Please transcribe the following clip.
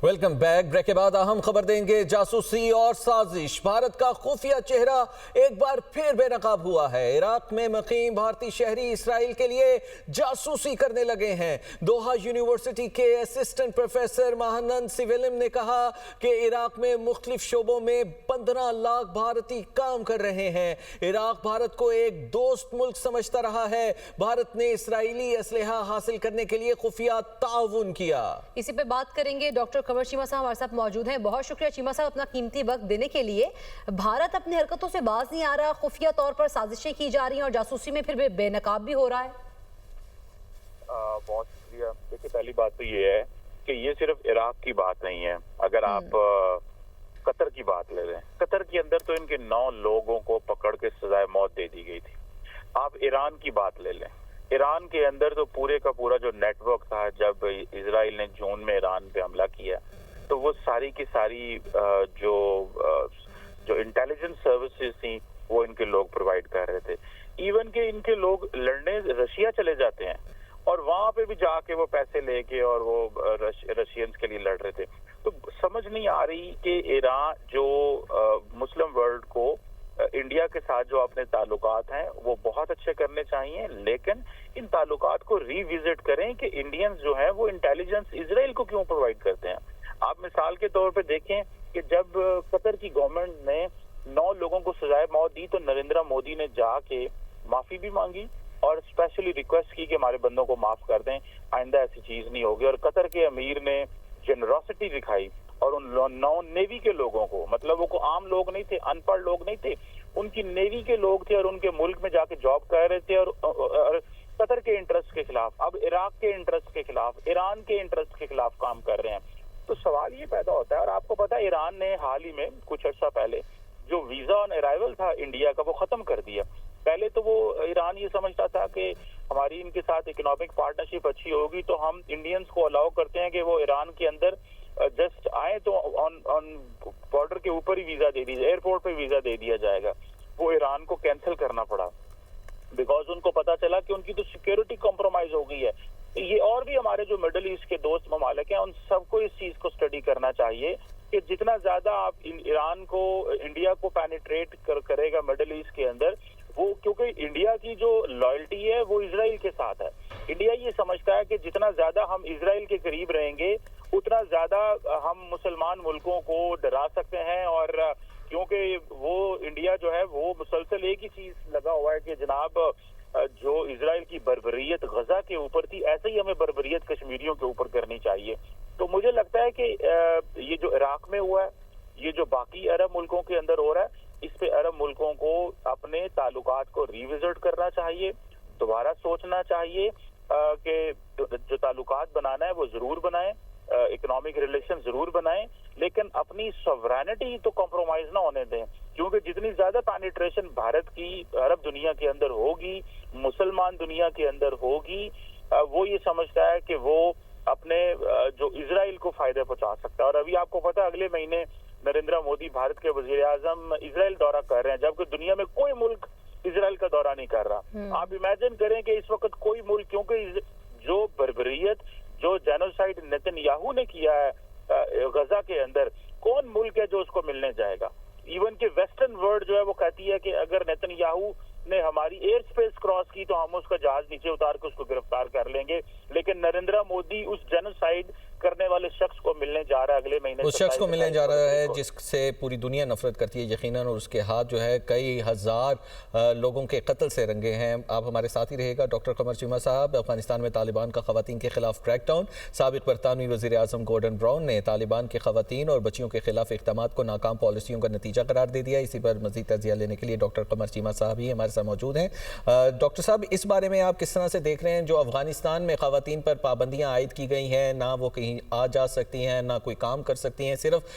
Welcome back. Break के बाद अहम खबर देंगे। जासूसी और साजिश, भारत का खुफिया चेहरा एक बार फिर बेनकाब हुआ है। इराक में मुकीम भारतीय शहरी इसराइल के लिए जासूसी करने लगे हैं। दोहा यूनिवर्सिटी के असिस्टेंट प्रोफेसर महानंद सिविलिम ने कहा कि इराक में मुख्तलिफ शोबों में 15 लाख भारतीय काम कर रहे हैं। इराक भारत को एक दोस्त मुल्क समझता रहा है। भारत ने इसराइली असलहा हासिल करने के लिए खुफिया ताउन किया। इसी पे बात करेंगे। डॉक्टर कमर चीमा साहब हमारे साथ मौजूद हैं। बहुत शुक्रिया चीमा साहब अपना कीमती वक्त देने के लिए। भारत अपनी हरकतों से बाज नहीं आ रहा, खुफिया तौर पर साजिशें की जा रही हैं और जासूसी में फिर बेनकाब भी हो रहा है। बहुत शुक्रिया। देखिए, पहली बात तो ये है कि ये सिर्फ इराक की बात नहीं है। अगर आप कतर की बात ले लें, कतर के अंदर तो इनके 9 लोगों को पकड़ के सजाए मौत दे दी गई थी। आप ईरान की बात ले लें, ईरान के अंदर तो पूरे का पूरा जो नेटवर्क था, जब इजराइल ने जून में ईरान पे हमला किया तो वो सारी की सारी जो इंटेलिजेंस सर्विसेज थी वो इनके लोग प्रोवाइड कर रहे थे। इवन के इनके लोग लड़ने रशिया चले जाते हैं और वहां पे भी जाके वो पैसे लेके और वो रशियंस के लिए लड़ रहे थे। तो समझ नहीं आ रही कि ईरान जो मुस्लिम वर्ल्ड को इंडिया के साथ जो अपने ताल्लुकात हैं वो बहुत अच्छे करने चाहिए, लेकिन इन ताल्लुकात को रिविजिट करें कि इंडियंस जो हैं वो इंटेलिजेंस इजराइल को क्यों प्रोवाइड करते हैं। आप मिसाल के तौर पे देखें कि जब कतर की गवर्नमेंट ने 9 लोगों को सजाए मौत दी तो नरेंद्र मोदी ने जाके माफी भी मांगी और स्पेशली रिक्वेस्ट की कि हमारे बंदों को माफ कर दें, आइंदा ऐसी चीज नहीं होगी। और कतर के अमीर ने जेनरोसिटी दिखाई और उन 9 नेवी के लोगों को, मतलब वो आम लोग नहीं थे, अनपढ़ लोग नहीं थे, उनकी नेवी के लोग थे और उनके मुल्क में जाके जॉब कर रहे थे और कतर के इंटरेस्ट के खिलाफ, अब इराक के इंटरेस्ट के खिलाफ, ईरान के इंटरेस्ट के खिलाफ काम कर रहे हैं। तो सवाल ये पैदा होता है, और आपको पता है ईरान ने हाल ही में कुछ अर्सा पहले जो वीजा ऑन अराइवल था इंडिया का वो खत्म कर दिया। पहले तो वो ईरान ये समझता था कि हमारी इनके साथ इकोनॉमिक पार्टनरशिप अच्छी होगी तो हम इंडियंस को अलाउ करते हैं कि वो ईरान के अंदर जस्ट आए तो ऑन बॉर्डर के ऊपर ही वीजा दे दीजिए, एयरपोर्ट पे वीजा दे दिया जाएगा। वो ईरान को कैंसिल करना पड़ा बिकॉज उनको पता चला कि उनकी तो सिक्योरिटी कॉम्प्रोमाइज हो गई है। ये और भी हमारे जो मिडिल ईस्ट के दोस्त ममालिक हैं उन सबको इस चीज को स्टडी करना चाहिए कि जितना ज्यादा आप ईरान को, इंडिया को पेनिट्रेट करेगा मिडिल ईस्ट के अंदर, वो क्योंकि इंडिया की जो लॉयल्टी है वो इजराइल के साथ है। इंडिया ये समझता है कि जितना ज्यादा हम इजराइल के करीब रहेंगे उतना ज्यादा हम मुसलमान मुल्कों को डरा सकते हैं। और क्योंकि वो इंडिया जो है वो मुसलसल एक ही चीज लगा हुआ है कि जनाब जो इजराइल की बर्बरियत गजा के ऊपर थी, ऐसे ही हमें बर्बरियत कश्मीरियों के ऊपर करनी चाहिए। तो मुझे लगता है कि ये जो इराक में हुआ है, ये जो बाकी अरब मुल्कों के अंदर हो रहा है, इस पे अरब मुल्कों को अपने ताल्लुकात को रिविजिट करना चाहिए, दोबारा सोचना चाहिए कि जो ताल्लुकात बनाना है वो जरूर बनाएं, इकोनॉमिक रिलेशन जरूर बनाएं, लेकिन अपनी सॉवरेनिटी तो कॉम्प्रोमाइज ना होने दें। क्योंकि जितनी ज्यादा पेनिट्रेशन भारत की अरब दुनिया के अंदर होगी, मुसलमान दुनिया के अंदर होगी, वो ये समझता है कि वो अपने जो इजराइल को फायदे पहुंचा सकता है। और अभी आपको पता है अगले महीने नरेंद्र मोदी भारत के वजीर आजम इजराइल दौरा कर रहे हैं, जबकि दुनिया में कोई मुल्क इजराइल का दौरा नहीं कर रहा। आप इमेजिन करें कि इस वक्त कोई मुल्क, क्योंकि जो बर्बरियत, जो जेनोसाइड नेतन्याहू ने किया है गजा के अंदर, कौन मुल्क है जो उसको मिलने जाएगा। इवन के वेस्टर्न वर्ल्ड जो है वो कहती है कि अगर नेतन्याहू ने हमारी एयर स्पेस क्रॉस की तो हम उसका जहाज नीचे उतार के उसको गिरफ्तार कर लेंगे, लेकिन नरेंद्र मोदी उस जेनोसाइड करने वाले शख्स को मिलने जा रहा है अगले महीने। उस शख्स को मिलने जा रहा है जिससे पूरी दुनिया नफरत करती है यकीनन, और उसके हाथ जो है कई हजार लोगों के कत्ल से रंगे हैं। आप हमारे साथ ही रहेगा। डॉक्टर कमर चीमा साहब, अफगानिस्तान में तालिबान का खवातीन के खिलाफ क्रैकडाउन, साबिक बरतानवी वज़ीर आज़म गॉर्डन ब्राउन ने तालिबान के खवातीन और बच्चियों के खिलाफ इक़दामात को नाकाम पॉलिसियों का नतीजा करार दे दिया। इसी पर मज़ीद तजिया लेने के लिए डॉक्टर कमर चीमा साहब ही हमारे साथ मौजूद हैं। डॉक्टर साहब, इस बारे में आप किस तरह से देख रहे हैं जो अफगानिस्तान में खवातीन पर पाबंदियाँ आयद की गई हैं, ना वो कहीं आ जा सकती हैं, ना कोई काम कर सकती हैं, सिर्फ